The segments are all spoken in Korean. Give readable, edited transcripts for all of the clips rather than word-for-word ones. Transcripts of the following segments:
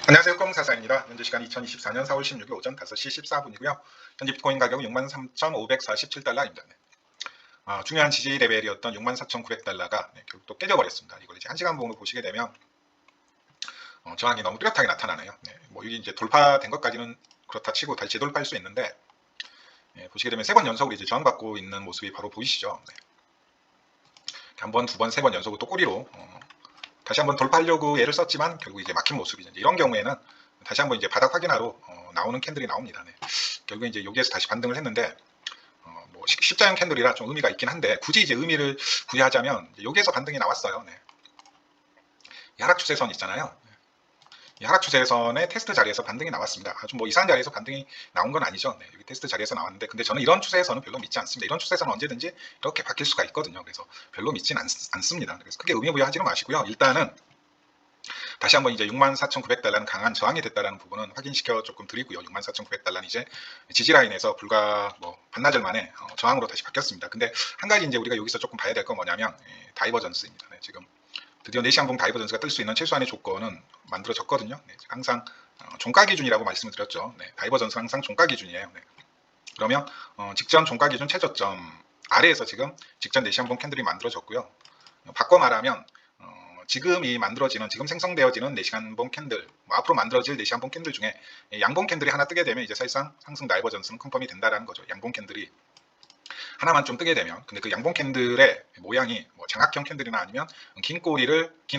안녕하세요. 꽁사사입니다. 현재 시간 2024년 4월 16일 오전 5시 14분이고요. 현재 비트코인 가격은 63,547달러입니다. 중요한 지지 레벨이었던 64,900달러가 결국 또 깨져버렸습니다. 이걸 이제 1시간 봉으로 보시게 되면 저항이 너무 뚜렷하게 나타나네요. 이게 이제 돌파된 것까지는 그렇다 치고 다시 재돌파할 수 있는데 보시게 되면 3번 연속으로 이제 저항받고 있는 모습이 바로 보이시죠. 한 번, 두 번, 세 번 연속으로 또 꼬리로 다시 한번 돌파하려고 애를 썼지만 결국 이제 막힌 모습이죠. 이런 경우에는 다시 한번 이제 바닥 확인하러 나오는 캔들이 나옵니다. 결국에 이제 여기에서 다시 반등을 했는데 뭐 십자형 캔들이라 좀 의미가 있긴 한데 굳이 이제 의미를 부여하자면 여기에서 반등이 나왔어요. 이 하락 추세선 있잖아요. 이 하락 추세선의 테스트 자리에서 반등이 나왔습니다. 아주 뭐 이상한 자리에서 반등이 나온 건 아니죠. 여기 테스트 자리에서 나왔는데 근데 저는 이런 추세에서는 별로 믿지 않습니다. 이런 추세에서는 언제든지 이렇게 바뀔 수가 있거든요. 그래서 별로 믿지는 않습니다. 그래서 크게 의미 부여하지는 마시고요. 일단은 다시 한번 이제 64,900달러는 강한 저항이 됐다라는 부분은 확인시켜 조금 드리고요. 64,900달러는 이제 지지라인에서 불과 뭐 반나절 만에 저항으로 다시 바뀌었습니다. 근데 한 가지 이제 우리가 여기서 조금 봐야 될 건 뭐냐면 다이버전스입니다. 지금 드디어 4시간 봉 다이버전스가 뜰 수 있는 최소한의 조건은 만들어졌거든요. 항상 종가 기준이라고 말씀을 드렸죠. 다이버전스 항상 종가 기준이에요. 그러면 직전 종가 기준 최저점 아래에서 지금 직전 4시간 봉 캔들이 만들어졌고요. 바꿔 말하면 지금 지금 생성되어지는 4시간 봉 캔들, 앞으로 만들어질 4시간 봉 캔들 중에 양봉 캔들이 하나 뜨게 되면 이제 사실상 상승 다이버전스는 컨펌이 된다라는 거죠. 양봉 캔들이 하나만 좀 뜨게 되면, 근데 그 양봉 캔들의 모양이 뭐 장악형 캔들이나 아니면 긴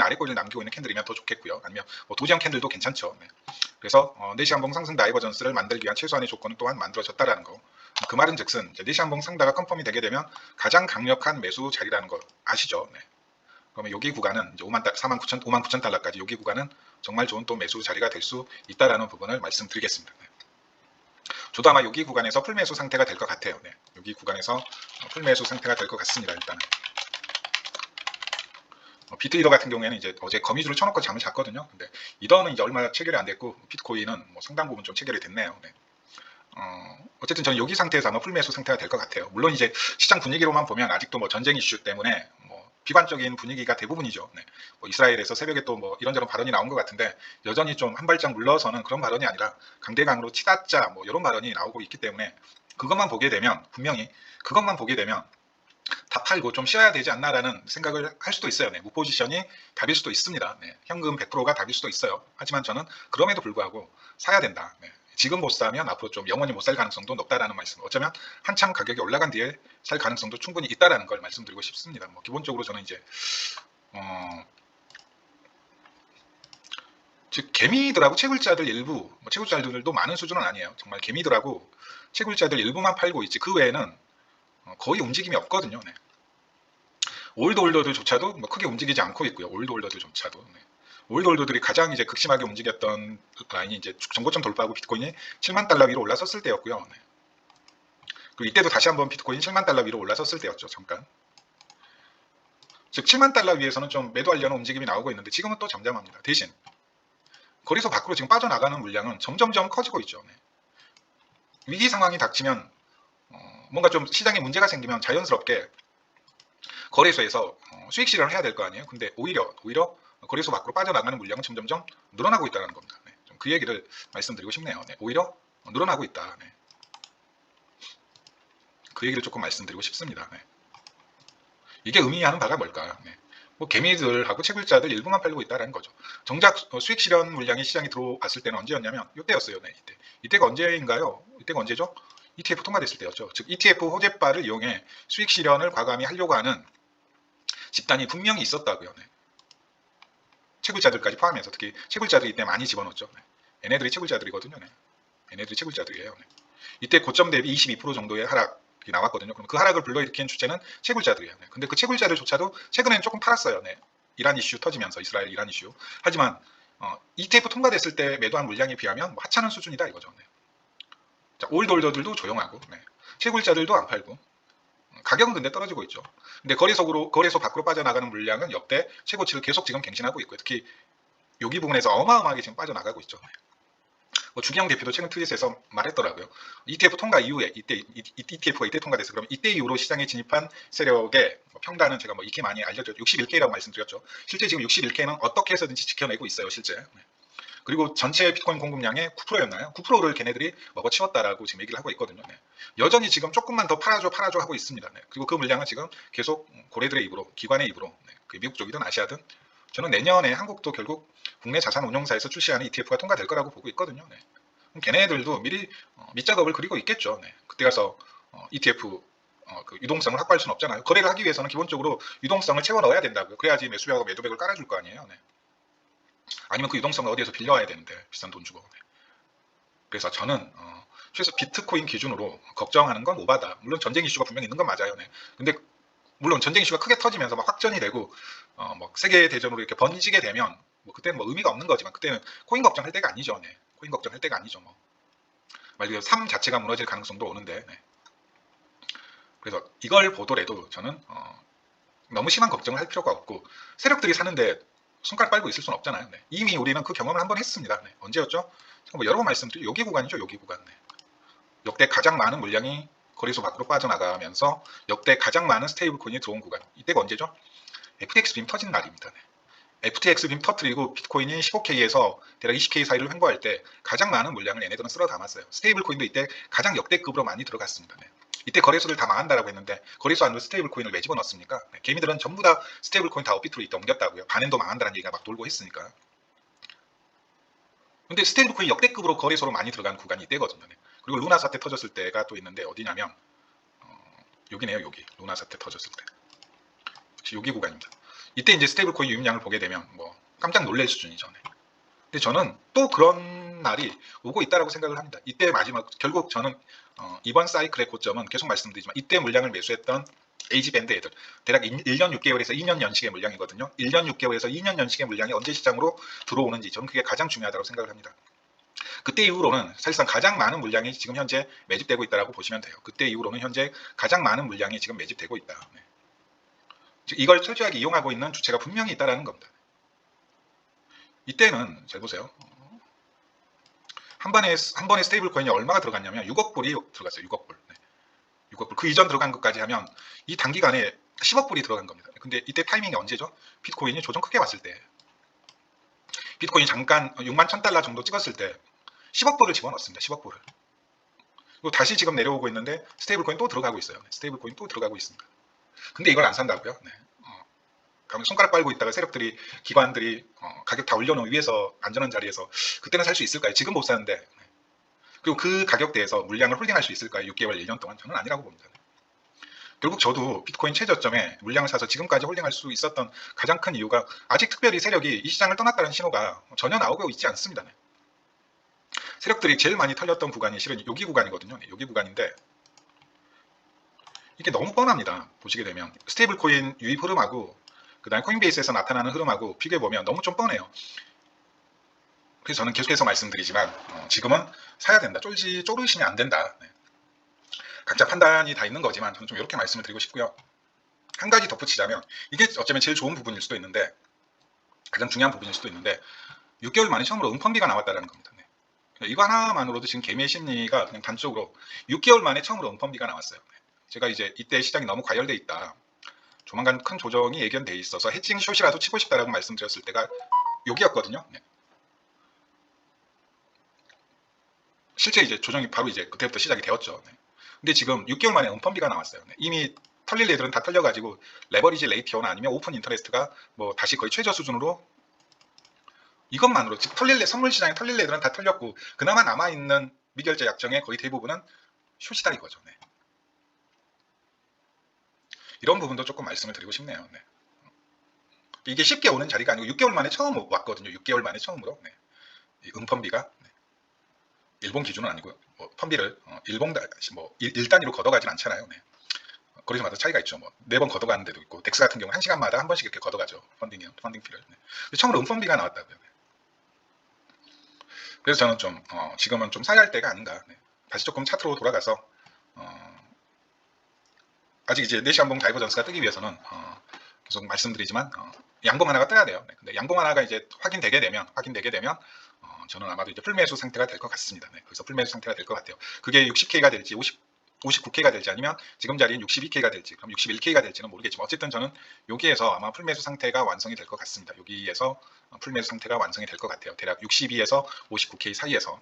아래 꼬리를 남기고 있는 캔들이면 더 좋겠고요. 아니면 뭐 도지형 캔들도 괜찮죠. 그래서 4시간 봉 상승 다이버전스를 만들기 위한 최소한의 조건은 또한 만들어졌다라는 거. 그 말은 즉슨 4시간 봉 상다가 컨펌이 되게 되면 가장 강력한 매수 자리라는 거 아시죠? 그러면 여기 구간은 이제 59,000달러까지 여기 구간은 정말 좋은 또 매수 자리가 될 수 있다라는 부분을 말씀드리겠습니다. 저도 아마 여기 구간에서 풀매수 상태가 될 것 같아요. 여기 구간에서 풀매수 상태가 될 것 같습니다. 일단은 비트이더 같은 경우에는 이제 어제 거미줄을 쳐놓고 잠을 잤거든요. 근데 이더는 이제 얼마 체결이 안 됐고 비트코인은 뭐 상당 부분 좀 체결이 됐네요. 어쨌든 저는 여기 상태에서 아마 풀매수 상태가 될 것 같아요. 물론 이제 시장 분위기로만 보면 아직도 뭐 전쟁 이슈 때문에 비관적인 분위기가 대부분이죠. 뭐 이스라엘에서 새벽에 또 뭐 이런저런 발언이 나온 것 같은데 여전히 좀 한 발짝 물러서는 그런 발언이 아니라 강대강으로 치닫자 뭐 이런 발언이 나오고 있기 때문에 분명히 그것만 보게 되면 다 팔고 좀 쉬어야 되지 않나라는 생각을 할 수도 있어요. 무포지션이 답일 수도 있습니다. 현금 100%가 답일 수도 있어요. 하지만 저는 그럼에도 불구하고 사야 된다. 지금 못 사면 앞으로 좀 영원히 못 살 가능성도 높다라는 말씀. 어쩌면 한참 가격이 올라간 뒤에 살 가능성도 충분히 있다라는 걸 말씀드리고 싶습니다. 기본적으로 저는 이제 즉 개미들하고 채굴자들 일부, 채굴자들도 많은 수준은 아니에요. 정말 개미들하고 채굴자들 일부만 팔고 있지 그 외에는 거의 움직임이 없거든요. 올드홀더들조차도 크게 움직이지 않고 있고요. 올드홀더들조차도. 올드홀더들이 가장 이제 극심하게 움직였던 라인이 이제 정고점 돌파하고 비트코인이 7만 달러 위로 올라섰을 때였고요. 그리고 이때도 다시 한번 비트코인 7만 달러 위로 올라섰을 때였죠. 잠깐. 즉 7만 달러 위에서는 좀 매도하려는 움직임이 나오고 있는데 지금은 또 잠잠합니다. 대신 거리소 밖으로 지금 빠져나가는 물량은 점점점 커지고 있죠. 위기 상황이 닥치면 뭔가 좀 시장에 문제가 생기면 자연스럽게 거래소에서 수익 실현을 해야 될 거 아니에요. 근데 오히려 거래소 밖으로 빠져나가는 물량은 점점점 늘어나고 있다는 겁니다. 좀 그 얘기를 말씀드리고 싶네요. 오히려 늘어나고 있다. 그 얘기를 조금 말씀드리고 싶습니다. 이게 의미하는 바가 뭘까요? 개미들하고 채굴자들 일부만 팔고 있다는 거죠. 정작 수익 실현 물량이 시장에 들어왔을 때는 언제였냐면 이때였어요. 이때가 언제인가요? 이때가 언제죠? ETF 통과됐을 때였죠. 즉 ETF 호재바를 이용해 수익 실현을 과감히 하려고 하는 집단이 분명히 있었다고요. 채굴자들까지 포함해서 특히 채굴자들이 이때 많이 집어넣었죠. 얘네들이 채굴자들이거든요. 얘네들이 채굴자들이에요. 이때 고점 대비 22% 정도의 하락이 나왔거든요. 그럼 그 하락을 불러일으킨 주체는 채굴자들이에요. 근데 그 채굴자들조차도 최근에는 조금 팔았어요. 이란 이슈 터지면서 이스라엘 이란 이슈. 하지만 ETF 통과됐을 때 매도한 물량에 비하면 하찮은 수준이다 이거죠. 자, 올드홀더들도 조용하고 채굴자들도 안 팔고 가격은 근데 떨어지고 있죠. 근데 거래소 밖으로 빠져나가는 물량은 역대 최고치를 계속 지금 갱신하고 있고요. 특히 여기 부분에서 어마어마하게 지금 빠져나가고 있죠. 주기영 대표도 최근 트윗에서 말했더라고요. ETF 통과 이후에 ETF가 이때 통과돼서 그러면 이때 이후로 시장에 진입한 세력의 평단은 제가 익히 많이 알려져 61K라고 말씀드렸죠. 실제 지금 61K는 어떻게 해서든지 지켜내고 있어요. 실제. 그리고 전체 비트코인 공급량의 9%였나요? 9%를 걔네들이 먹어치웠다라고 지금 얘기를 하고 있거든요. 네. 여전히 지금 조금만 더 팔아줘 하고 있습니다. 네. 그리고 그 물량은 지금 계속 고래들의 입으로, 기관의 입으로, 네. 그 미국 쪽이든 아시아든 저는 내년에 한국도 결국 국내 자산 운용사에서 출시하는 ETF가 통과될 거라고 보고 있거든요. 네. 그럼 걔네들도 미리 밑작업을 그리고 있겠죠. 네. 그때 가서 ETF 그 유동성을 확보할 수는 없잖아요. 거래를 하기 위해서는 기본적으로 유동성을 채워 넣어야 된다고요. 그래야지 매수하고 매도백을 깔아줄 거 아니에요. 네. 아니면 그 유동성을 어디에서 빌려와야 되는데 비싼 돈 주고. 네. 그래서 저는 최소 비트코인 기준으로 걱정하는 건 오바다. 물론 전쟁 이슈가 분명히 있는 건 맞아요. 네. 근데 물론 전쟁 이슈가 크게 터지면서 막 확전이 되고 뭐 세계 대전으로 이렇게 번지게 되면 뭐 그때는 뭐 의미가 없는 거지만 그때는 코인 걱정할 때가 아니죠. 네. 코인 걱정할 때가 아니죠. 뭐 말 그대로 삶 자체가 무너질 가능성도 오는데. 네. 그래서 이걸 보더라도 저는 너무 심한 걱정을 할 필요가 없고 세력들이 사는데 손가락 빨고 있을 수는 없잖아요. 네. 이미 우리는 그 경험을 한번 했습니다. 네. 언제였죠? 뭐 여러 번 말씀드린 여기 구간이죠. 여기 구간. 네. 역대 가장 많은 물량이 거래소 밖으로 빠져나가면서 역대 가장 많은 스테이블 코인이 들어온 구간. 이때가 언제죠? FTX 빔 터진 날입니다. 네. FTX 빔 터뜨리고 비트코인이 15K에서 대략 20K 사이를 횡보할 때 가장 많은 물량을 얘네들은 쓸어 담았어요. 스테이블 코인도 이때 가장 역대급으로 많이 들어갔습니다. 네. 이때 거래소들 다 망한다라고 했는데 거래소 안으로 스테이블 코인을 왜 집어넣습니까? 네. 개미들은 전부 다 스테이블 코인 다 업비트로 이때 옮겼다고요. 반엔도 망한다는 얘기가 막 돌고 했으니까. 근데 스테이블 코인 역대급으로 거래소로 많이 들어간 구간이 이때거든요. 네. 그리고 루나 사태 터졌을 때가 또 있는데 어디냐면 여기네요. 여기 루나 사태 터졌을 때 역시 여기 구간입니다. 이때 이제 스테이블 코인 유입량을 보게 되면 뭐 깜짝 놀랄 수준이죠. 네. 근데 저는 또 그런 날이 오고 있다라고 생각을 합니다. 이때 마지막 결국 저는 이번 사이클의 고점은 계속 말씀드리지만 이때 물량을 매수했던 에이지 밴드 애들 대략 1년 6개월에서 2년 연식의 물량이거든요. 1년 6개월에서 2년 연식의 물량이 언제 시장으로 들어오는지 저는 그게 가장 중요하다고 생각을 합니다. 그때 이후로는 사실상 가장 많은 물량이 지금 현재 매집되고 있다고 보시면 돼요. 그때 이후로는 현재 가장 많은 물량이 지금 매집되고 있다. 네. 이걸 철저하게 이용하고 있는 주체가 분명히 있다는 겁니다. 이때는 잘 보세요. 한 번에 스테이블 코인이 얼마가 들어갔냐면 6억 불이 들어갔어요. 6억 불. 네. 6억 불. 그 이전 들어간 것까지 하면 이 단기간에 10억 불이 들어간 겁니다. 근데 이때 타이밍이 언제죠? 비트코인이 조정 크게 왔을 때. 비트코인이 잠깐 6만 1000달러 정도 찍었을 때 10억 불을 집어넣습니다. 10억 불을. 그리고 다시 지금 내려오고 있는데 스테이블 코인 또 들어가고 있어요. 스테이블 코인 또 들어가고 있습니다. 근데 이걸 안 산다고요? 네. 그러면 손가락 빨고 있다가 세력들이 기관들이 가격 다 올려놓은 위에서 안전한 자리에서 그때는 살 수 있을까요? 지금 못 사는데. 네. 그리고 그 가격대에서 물량을 홀딩할 수 있을까요? 6개월, 1년 동안? 저는 아니라고 봅니다. 결국 저도 비트코인 최저점에 물량을 사서 지금까지 홀딩할 수 있었던 가장 큰 이유가 아직 특별히 세력이 이 시장을 떠났다는 신호가 전혀 나오고 있지 않습니다. 네. 세력들이 제일 많이 털렸던 구간이 실은 여기 구간이거든요. 네, 여기 구간인데 이게 너무 뻔합니다. 보시게 되면 스테이블 코인 유입 흐름하고 그 다음에 코인베이스에서 나타나는 흐름하고 비교해보면 너무 좀 뻔해요. 그래서 저는 계속해서 말씀드리지만 지금은 사야 된다. 쪼르시면 안 된다. 네. 각자 판단이 다 있는 거지만 저는 좀 이렇게 말씀을 드리고 싶고요. 한 가지 덧붙이자면 이게 어쩌면 제일 좋은 부분일 수도 있는데 가장 중요한 부분일 수도 있는데 6개월 만에 처음으로 음펀비가 나왔다는 겁니다. 네. 이거 하나만으로도 지금 개미의 심리가 그냥 단적으로 6개월 만에 처음으로 음펀비가 나왔어요. 네. 제가 이제 이때 시장이 너무 과열돼 있다. 조만간 큰 조정이 예견돼 있어서 해칭 숏이라도 치고 싶다라고 말씀드렸을 때가 여기였거든요. 네. 실제 이제 조정이 바로 이제 그때부터 시작이 되었죠. 네. 근데 지금 6개월 만에 음펀비가 나왔어요. 네. 이미 털릴 애들은 다 털려가지고 레버리지 레이티오나 아니면 오픈 인터레스트가 뭐 다시 거의 최저 수준으로 이것만으로 즉 선물 시장에 털릴 애들은 다 털렸고 그나마 남아있는 미결제 약정의 거의 대부분은 숏이다 이거죠. 네. 이런 부분도 조금 말씀을 드리고 싶네요. 네. 이게 쉽게 오는 자리가 아니고 6개월 만에 처음 왔거든요. 6개월 만에 처음으로. 네. 이 음펀비가 네. 일본 기준은 아니고 뭐 펀비를 일본 뭐 1단위로 걷어가진 않잖아요. 네. 거래소마다 차이가 있죠. 뭐 4번 걷어가는 데도 있고 덱스 같은 경우 1시간마다 한 번씩 이렇게 걷어가죠. 펀딩 피를. 네. 처음으로 음펀비가 나왔다고요. 네. 그래서 저는 좀 지금은 좀 사야 할 때가 아닌가. 네. 다시 조금 차트로 돌아가서 아직 이제 4시간 봉 다이버전스가 뜨기 위해서는 계속 말씀드리지만 양봉 하나가 떠야 돼요. 네. 근데 양봉 하나가 이제 확인되게 되면 저는 아마도 이제 풀매수 상태가 될 것 같습니다. 네. 그래서 풀매수 상태가 될 것 같아요. 그게 60K가 될지 59K가 될지 아니면 지금 자리인 62K가 될지 그럼 61K가 될지는 모르겠지만 어쨌든 저는 여기에서 아마 풀매수 상태가 완성이 될 것 같습니다. 여기에서 풀매수 상태가 완성이 될 것 같아요. 대략 62에서 59K 사이에서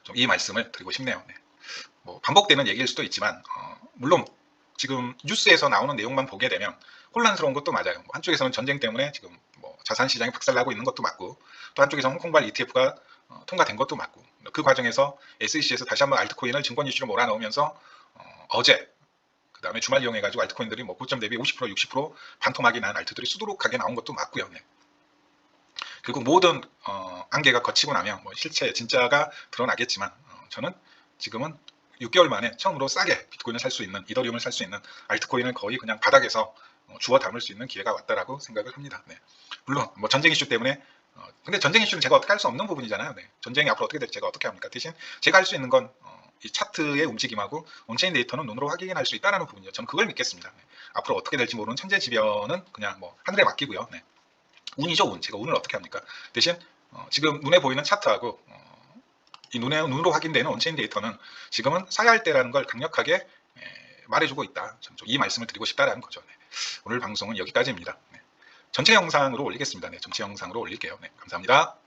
좀 이 말씀을 드리고 싶네요. 뭐 반복되는 얘기일 수도 있지만 물론 지금 뉴스에서 나오는 내용만 보게 되면 혼란스러운 것도 맞아요. 뭐 한쪽에서는 전쟁 때문에 지금 뭐 자산 시장이 박살나고 있는 것도 맞고 또 한쪽에서 홍콩발 ETF가 통과된 것도 맞고 그 과정에서 SEC에서 다시 한번 알트코인을 증권 이슈로 몰아넣으면서 어제 그 다음에 주말 이용해가지고 알트코인들이 뭐 고점 대비 50% 60% 반토막이 난 알트들이 수두룩하게 나온 것도 맞고요. 결국 모든 안개가 거치고 나면 뭐 실체 진짜가 드러나겠지만 저는 지금은 6개월 만에 처음으로 싸게 비트코인을 살 수 있는 이더리움을 살 수 있는 알트코인을 거의 그냥 바닥에서 주워 담을 수 있는 기회가 왔다라고 생각을 합니다. 물론 뭐 전쟁 이슈 때문에 근데 전쟁 이슈는 제가 어떻게 할 수 없는 부분이잖아요. 전쟁이 앞으로 어떻게 될지 제가 어떻게 합니까? 대신 제가 할 수 있는 건 이 차트의 움직임하고 온체인 데이터는 눈으로 확인할 수 있다는 부분이요. 저는 그걸 믿겠습니다. 앞으로 어떻게 될지 모르는 천재지변은 그냥 뭐 하늘에 맡기고요. 운이죠, 운. 제가 운을 어떻게 합니까? 대신 지금 눈에 보이는 차트하고 이 눈으로 확인되는 온체인 데이터는 지금은 사야 할 때라는 걸 강력하게 말해주고 있다. 좀 이 말씀을 드리고 싶다라는 거죠. 오늘 방송은 여기까지입니다. 전체 영상으로 올리겠습니다. 전체 영상으로 올릴게요. 감사합니다.